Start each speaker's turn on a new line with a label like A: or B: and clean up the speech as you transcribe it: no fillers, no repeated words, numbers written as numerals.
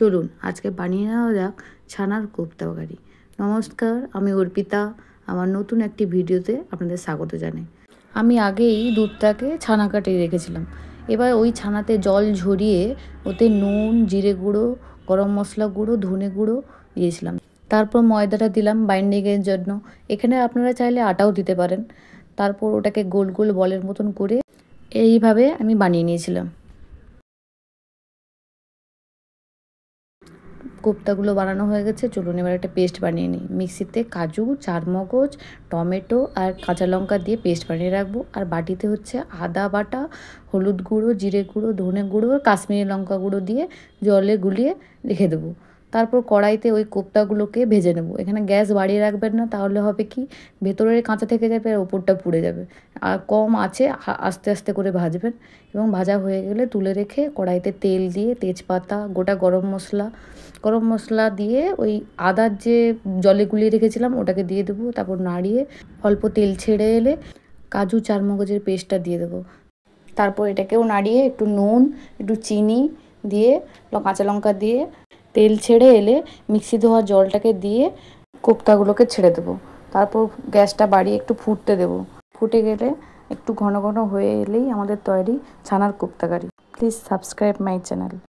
A: চলুন আজকে বানিয়ে নেওয়া যাক ছানার কোপ্তা তরকারি। নমস্কার, আমি অর্পিতা। আমার নতুন একটি ভিডিওতে আপনাদের স্বাগত জানাই। আমি আগেই দুধটাকে ছানা কাটিয়ে রেখেছিলাম। এবার ওই ছানাতে জল ঝরিয়ে ওতে নুন, জিরে গুঁড়ো, গরম মশলা গুঁড়ো, ধনে গুঁড়ো দিয়েছিলাম। তারপর ময়দাটা দিলাম বাইন্ডিংয়ের জন্য। এখানে আপনারা চাইলে আটাও দিতে পারেন। তারপর ওটাকে গোল গোল বলের মতন করে এইভাবে আমি বানিয়ে নিয়েছিলাম। কোপ্তাগুলো বানানো হয়ে গেছে, চলুন এবার একটা পেস্ট বানিয়ে নিই। মিক্সিতে কাজু, চারমগজ, টমেটো আর কাঁচা লঙ্কা দিয়ে পেস্ট বানিয়ে রাখবো। আর বাটিতে হচ্ছে আদা বাটা, হলুদ গুঁড়ো, জিরে গুঁড়ো, ধনে গুঁড়ো, কাশ্মীরি লঙ্কা গুঁড়ো দিয়ে জলে গুলিয়ে রেখে দেবো। তারপর কড়াইতে ওই কোপ্তাগুলোকে ভেজে নেবো। এখানে গ্যাস বাড়িয়ে রাখবেন না, তাহলে হবে কি ভেতরের কাঁচা থেকে যাবে আর ওপরটা পুড়ে যাবে। আর কম আছে আস্তে আস্তে করে ভাজবেন এবং ভাজা হয়ে গেলে তুলে রেখে কড়াইতে তেল দিয়ে তেজপাতা, গোটা গরম মশলা দিয়ে ওই আদার যে জলে গুলিয়ে রেখেছিলাম ওটাকে দিয়ে দেবো। তারপর নাড়িয়ে অল্প তেল ছেড়ে এলে কাজু চারমগজের পেস্টটা দিয়ে দেবো। তারপর এটাকেও নাড়িয়ে একটু নুন, একটু চিনি দিয়ে কাঁচা লঙ্কা দিয়ে তেল ছেড়ে এলে মিক্সি ধোয়া জলটাকে দিয়ে কোপ্তাগুলোকে ছেড়ে দেবো। তারপর গ্যাসটা বাড়িয়ে একটু ফুটতে দেবো। ফুটে গেলে একটু ঘন ঘন হয়ে এলেই আমাদের তৈরি ছানার kofta curry. Please subscribe my channel.